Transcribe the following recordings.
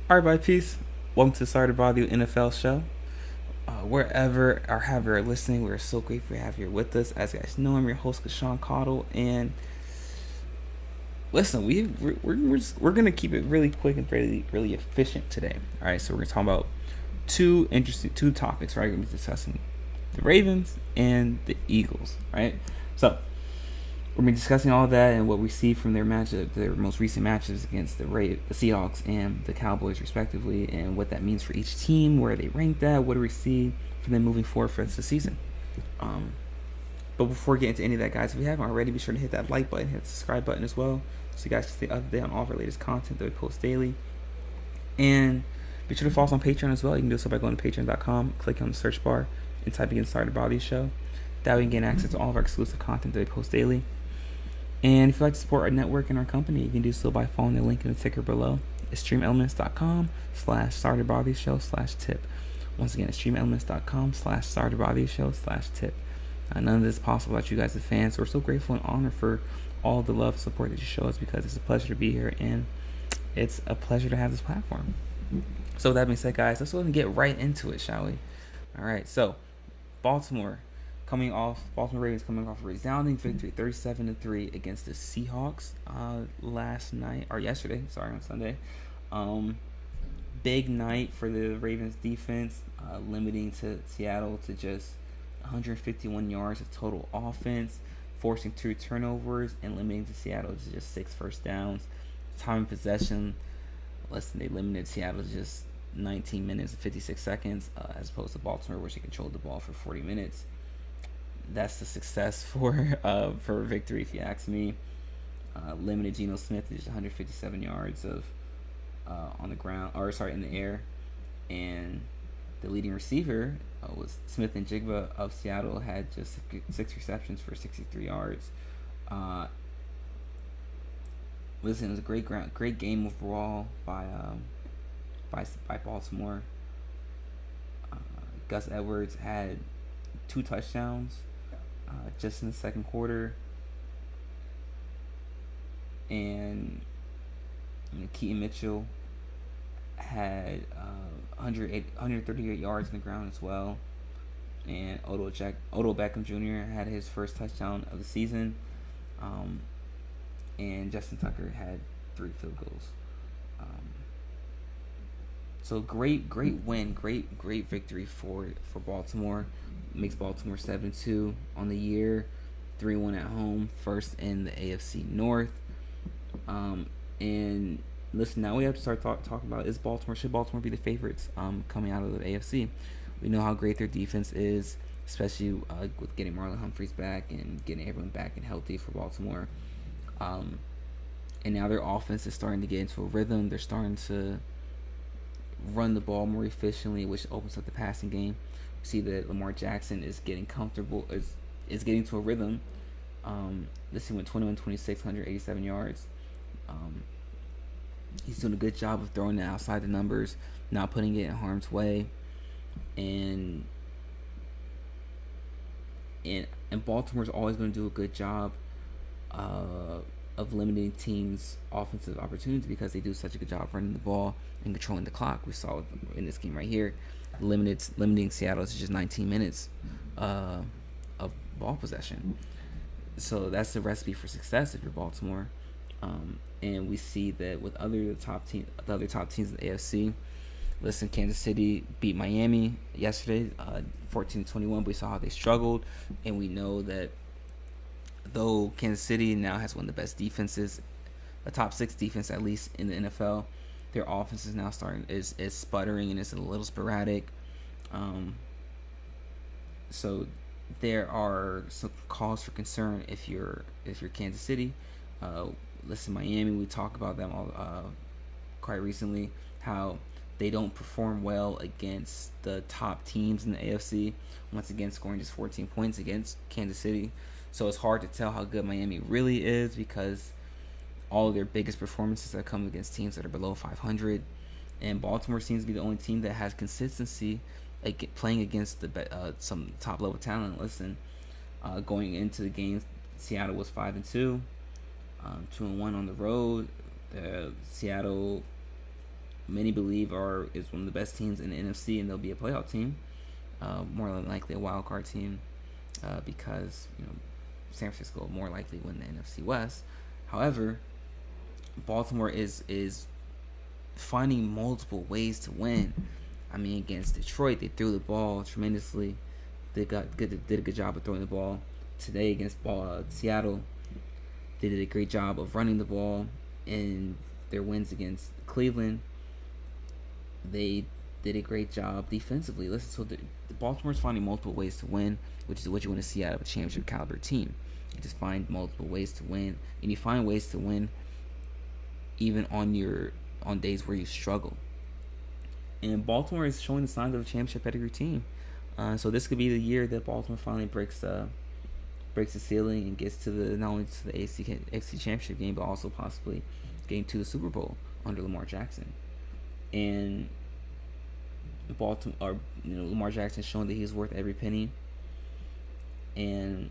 All right, bye, peace. Welcome to Sorry to Bother You NFL show. Wherever or however you're listening, we're so grateful to have you with us. As you guys know, I'm your host, Casuan Cottle, and listen, we're gonna keep it really quick and really efficient today. All right, so we're gonna talk about two topics. Right, we're gonna be discussing the Ravens and the Eagles. Right, so we're gonna be discussing all that and what we see from their most recent matches against the Seahawks and the Cowboys, respectively, and what that means for each team, where they ranked at, what do we see for them moving forward for the season. Um, but before we get into any of that, guys, if you haven't already, be sure to hit that like button, hit the subscribe button as well, so you guys can stay up to date on all of our latest content that we post daily. And be sure to follow us on Patreon as well. You can do so by going to patreon.com, clicking on the search bar, and typing in Sorry to Bother You Show. That way you can gain access to all of our exclusive content that we post daily. And if you'd like to support our network and our company, you can do so by following the link in the ticker below. It's streamelements.com/sorrytobotheryoushow/tip. Once again, it's streamelements.com/sorrytobotheryoushow/tip. None of this is possible without you guys as fans. So we're so grateful and honored for all the love and support that you show us, because it's a pleasure to be here and it's a pleasure to have this platform. So with that being said, guys, let's go ahead and get right into it, shall we? All right, so Baltimore Ravens coming off a resounding victory, 37-3 against the Seahawks on Sunday. Big night for the Ravens defense, limiting to Seattle to just 151 yards of total offense, forcing 2 turnovers, and limiting to Seattle to just 6 first downs. Time of possession, they limited Seattle to just 19 minutes and 56 seconds, as opposed to Baltimore, which they controlled the ball for 40 minutes. That's the success for victory, if you ask me. Limited Geno Smith to just 157 yards of on the ground, in the air, and the leading receiver was Smith and Jigba of Seattle, had just 6 receptions for 63 yards. Listen, it was a great game overall by Baltimore. Gus Edwards had 2 touchdowns just in the second quarter, and Keaton Mitchell had 138 yards in the ground as well, and Odell Beckham Jr. had his first touchdown of the season, and Justin Tucker had 3 field goals. So great win, great victory for Baltimore. Makes Baltimore 7-2 on the year, 3-1 at home, first in the AFC North. And listen, now we have to start talking about should Baltimore be the favorites coming out of the AFC? We know how great their defense is, especially with getting Marlon Humphreys back and getting everyone back and healthy for Baltimore. And now their offense is starting to get into a rhythm. They're starting to run the ball more efficiently, which opens up the passing game. We see that Lamar Jackson is getting comfortable, is getting to a rhythm. This team went 21-26, 187 yards. He's doing a good job of throwing it outside the numbers, not putting it in harm's way, and Baltimore's always going to do a good job of limiting teams' offensive opportunities, because they do such a good job running the ball and controlling the clock. We saw it in this game right here, limiting Seattle to just 19 minutes of ball possession. So that's the recipe for success if you're Baltimore. And we see that with the other top teams in the AFC. Listen, Kansas City beat Miami yesterday, 14-21. We saw how they struggled, and we know that though Kansas City now has one of the best defenses, a top 6 defense at least in the NFL, their offense is now is sputtering, and it's a little sporadic. So there are some cause for concern if you're Kansas City. Listen, Miami, we talked about them all quite recently, how they don't perform well against the top teams in the AFC. Once again, scoring just 14 points against Kansas City. So it's hard to tell how good Miami really is, because all of their biggest performances have come against teams that are below 500. And Baltimore seems to be the only team that has consistency playing against some top-level talent. Listen, going into the game, Seattle was 5-2, 2-1 on the road. Seattle many believe is one of the best teams in the NFC, and they'll be a playoff team, more than likely a wild card team, because San Francisco will more likely win the NFC West. However, Baltimore is finding multiple ways to win. I mean, against Detroit, they threw the ball tremendously. They did a good job of throwing the ball. Today against Seattle, they did a great job of running the ball. In their wins against Cleveland, they did a great job defensively. Listen, so the Baltimore's finding multiple ways to win, which is what you want to see out of a championship caliber team. You just find multiple ways to win, and you find ways to win even on days where you struggle. And Baltimore is showing the signs of a championship pedigree team. So this could be the year that Baltimore finally breaks the ceiling and gets to not only to the AFC championship game, but also possibly getting to the Super Bowl under Lamar Jackson. And Lamar Jackson showing that he's worth every penny. And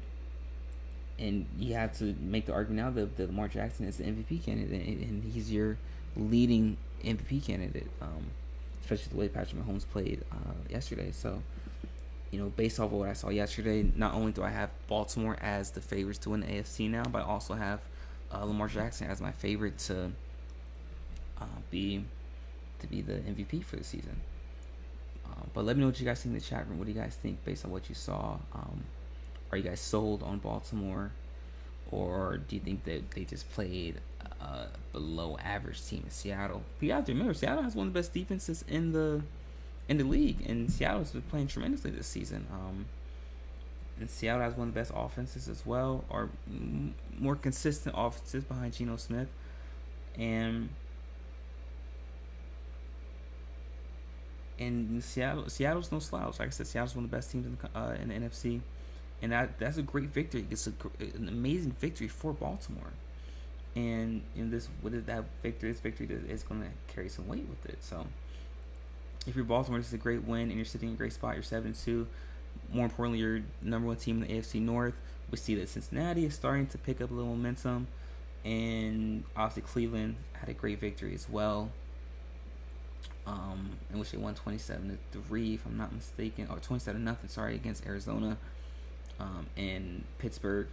you have to make the argument now that Lamar Jackson is the MVP candidate, and he's your leading MVP candidate, especially the way Patrick Mahomes played yesterday. So, based off of what I saw yesterday, not only do I have Baltimore as the favorites to win the AFC now, but I also have Lamar Jackson as my favorite to be the MVP for the season. But let me know what you guys think in the chat room. What do you guys think based on what you saw? Are you guys sold on Baltimore, or do you think that they just played a below average team in Seattle? But you have to remember, Seattle has one of the best defenses in the league, and Seattle's been playing tremendously this season. And Seattle has one of the best offenses as well, or more consistent offenses behind Geno Smith. And Seattle's no slouch. Like I said, Seattle's one of the best teams in the NFC, and that's a great victory. It's an amazing victory for Baltimore. And this victory is going to carry some weight with it. So, if you're Baltimore, this is a great win, and you're sitting in a great spot. You're 7-2. More importantly, you're number one team in the AFC North. We see that Cincinnati is starting to pick up a little momentum, and obviously Cleveland had a great victory as well, in which they won 27-3, if I'm not mistaken, or 27-0, sorry, against Arizona. And Pittsburgh,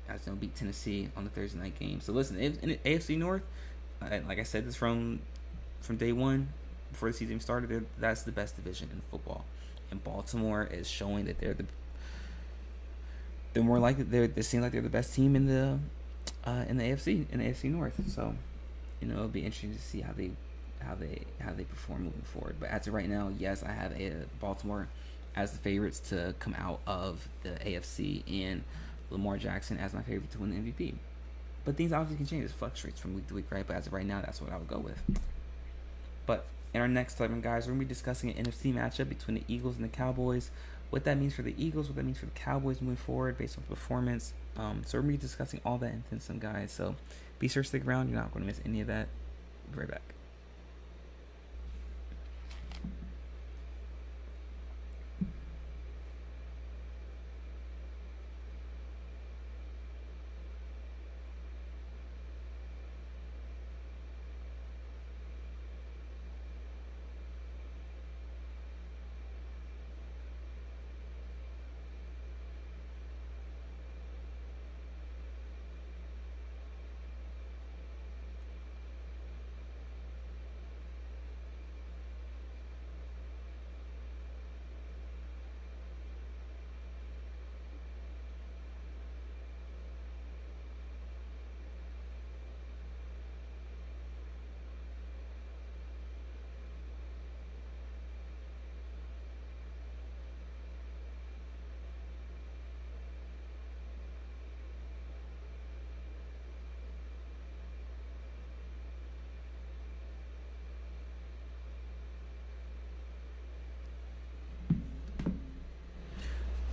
as you know, beat Tennessee on the Thursday night game. So listen, in the AFC North, like I said this from day one, before the season started, that's the best division in football, and Baltimore is showing that they're more likely they seem like they're the best team in the AFC North. So it'll be interesting to see how they perform moving forward. But as of right now, yes, I have Baltimore as the favorites to come out of the AFC, and Lamar Jackson as my favorite to win the MVP. But things obviously can change. It fluctuates from week to week, right? But as of right now, that's what I would go with. But in our next segment, guys, we're going to be discussing an NFC matchup between the Eagles and the Cowboys. What that means for the Eagles, what that means for the Cowboys moving forward based on performance. So we're going to be discussing all that and then some, guys. So be sure to stick around. You're not going to miss any of that. We'll be right back.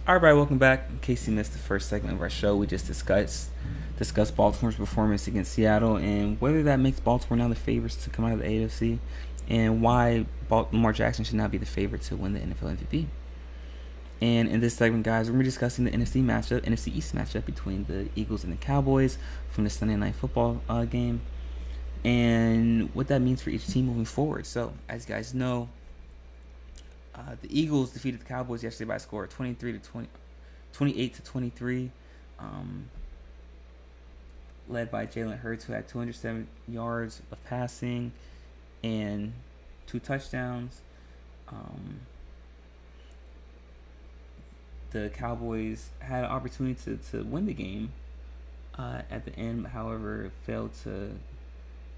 All right, welcome back. In case you missed the first segment of our show, we just discussed Baltimore's performance against Seattle and whether that makes Baltimore now the favorites to come out of the AFC, and why Lamar Jackson should not be the favorite to win the NFL MVP. And in this segment, guys, we're going to be discussing the NFC East matchup between the Eagles and the Cowboys from the Sunday Night Football game. and what that means for each team moving forward. So, as you guys know, the Eagles defeated the Cowboys yesterday by a score of 28 to 23, led by Jalen Hurts, who had 207 yards of passing and 2 touchdowns. The Cowboys had an opportunity to win the game at the end, however, failed to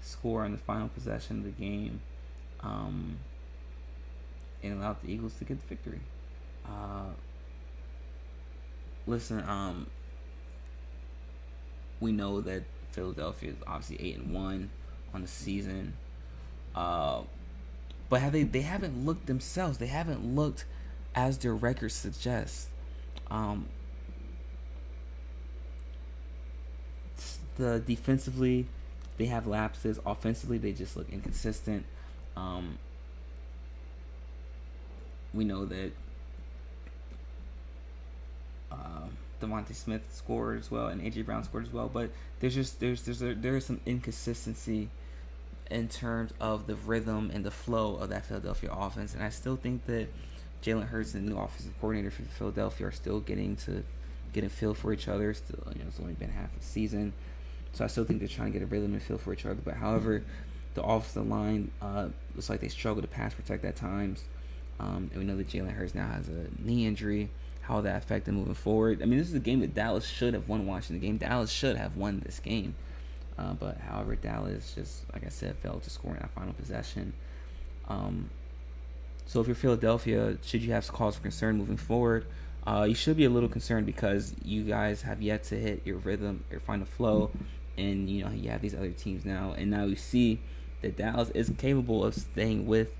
score on the final possession of the game, and allowed the Eagles to get the victory. Listen, we know that Philadelphia is obviously 8-1 on the season, but they haven't looked themselves. They haven't looked as their record suggests. The defensively, they have lapses. Offensively, they just look inconsistent. We know that Devontae Smith scored as well, and AJ Brown scored as well. But there is some inconsistency in terms of the rhythm and the flow of that Philadelphia offense, and I still think that Jalen Hurts and the new offensive coordinator for Philadelphia are still getting a feel for each other. Still, it's only been half a season, so I still think they're trying to get a rhythm and feel for each other. But however, the offensive line looks like they struggle to pass protect at times, and we know that Jalen Hurts now has a knee injury. How will that affect them moving forward? I mean, this is a game that Dallas should have won. Watching the game, Dallas should have won this game, but however, Dallas just, like I said, failed to score in that final possession. So if you're Philadelphia, should you have cause for concern moving forward? You should be a little concerned because you guys have yet to hit your rhythm or find a flow, and you have these other teams now, and now you see that Dallas is capable of staying with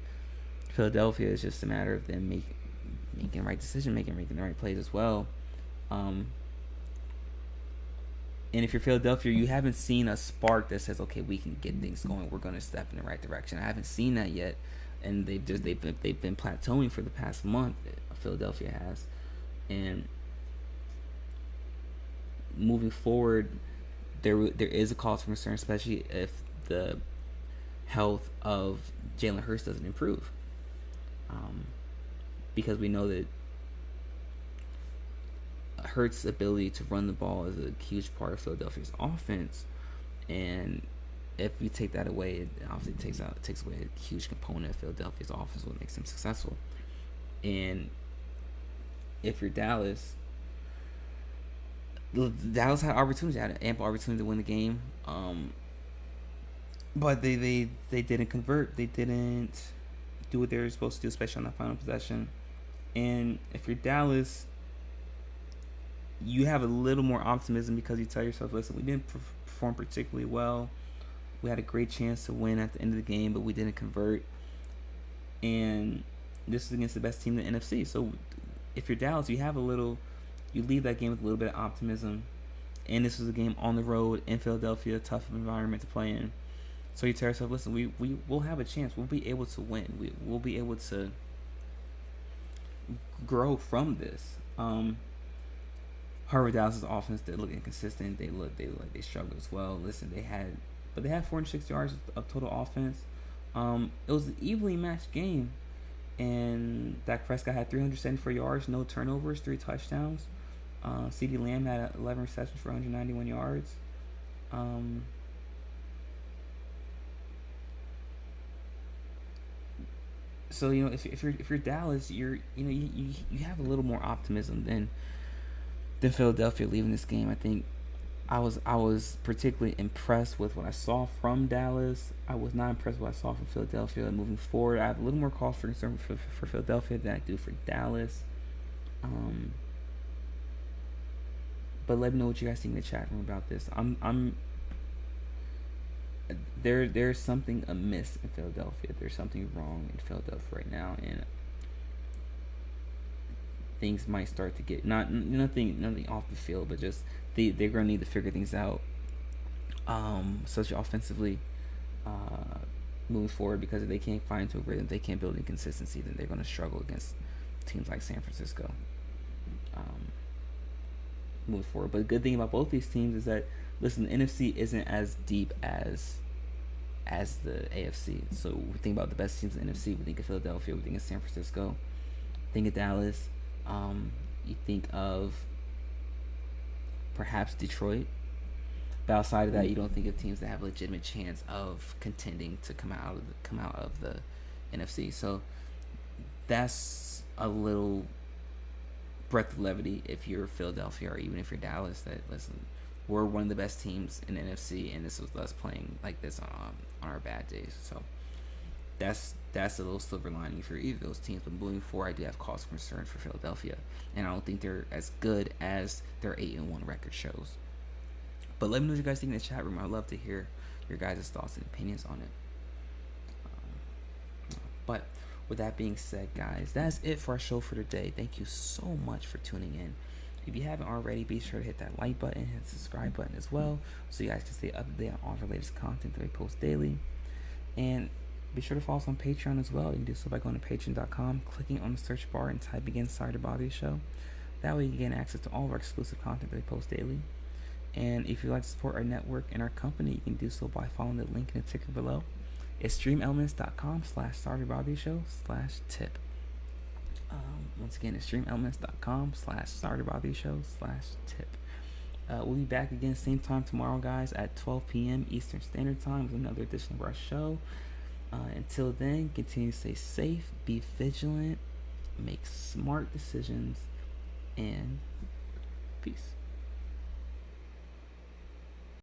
Philadelphia. It's just a matter of them making the right decision, making the right plays as well. And if you're Philadelphia, you haven't seen a spark that says, okay, we can get things going, we're going to step in the right direction. I haven't seen that yet, and they've been plateauing for the past month. Philadelphia has, and moving forward, there is a cause for concern, especially if the health of Jalen Hurts doesn't improve, because we know that Hurts' ability to run the ball is a huge part of Philadelphia's offense, and if we take that away, it obviously takes away a huge component of Philadelphia's offense, what makes them successful. And if you're Dallas had opportunities, had an ample opportunity to win the game, but they didn't convert. They didn't do what they were supposed to do, especially on that final possession. And if you're Dallas, you have a little more optimism because you tell yourself, listen, we didn't perform particularly well. We had a great chance to win at the end of the game, but we didn't convert. And this is against the best team in the NFC. So if you're Dallas, you leave that game with a little bit of optimism. And this was a game on the road in Philadelphia, a tough environment to play in. So you tell yourself, listen, we will have a chance. We'll be able to win. We'll be able to grow from this. However, Dallas' offense did look inconsistent. They struggled as well. Listen, they had 460 yards of total offense. It was an evenly matched game, and Dak Prescott had 374 yards, no turnovers, 3 touchdowns. CeeDee Lamb had 11 receptions for 191 yards. So if you're Dallas, you have a little more optimism than Philadelphia leaving this game. I think I was particularly impressed with what I saw from Dallas. I was not impressed with what I saw from Philadelphia. Moving forward, I have a little more cause for concern for Philadelphia than I do for Dallas. But let me know what you guys think in the chat room about this. There's something amiss in Philadelphia. There's something wrong in Philadelphia right now, and things might start to get nothing off the field, but just they're gonna need to figure things out, especially offensively, moving forward. Because if they can't find to a rhythm, they can't build inconsistency, then they're gonna struggle against teams like San Francisco. Moving forward, but the good thing about both these teams is that, listen, the NFC isn't as deep as as the AFC. So we think about the best teams in the NFC. We think of Philadelphia. We think of San Francisco. Think of Dallas. You think of perhaps Detroit. But outside of that, you don't think of teams that have a legitimate chance of contending to come out of the NFC. So that's a little breath of levity if you're Philadelphia or even if you're Dallas. That listen, we're one of the best teams in the NFC, and this was us playing like this on our bad days. So that's a little silver lining for either of those teams. But moving forward, I do have cause for concern for Philadelphia, and I don't think they're as good as their 8-1 record shows. But let me know what you guys think in the chat room. I'd love to hear your guys' thoughts and opinions on it. But with that being said, guys, that's it for our show for today. Thank you so much for tuning in. If you haven't already, be sure to hit that like button, hit the subscribe button as well, so you guys can stay up to date on all of our latest content that we post daily. And be sure to follow us on Patreon as well. You can do so by going to patreon.com, clicking on the search bar, and typing in Sorry to Bother You Show. That way you can gain access to all of our exclusive content that we post daily. And if you'd like to support our network and our company, you can do so by following the link in the ticker below. It's streamelements.com/sorrytobotheryoushow/tip. Once again, it's streamelements.com/sorrytobotheryoushow/tip. We'll be back again same time tomorrow, guys, at 12 p.m. Eastern Standard Time with another edition of our show. Until then, continue to stay safe, be vigilant, make smart decisions, and peace.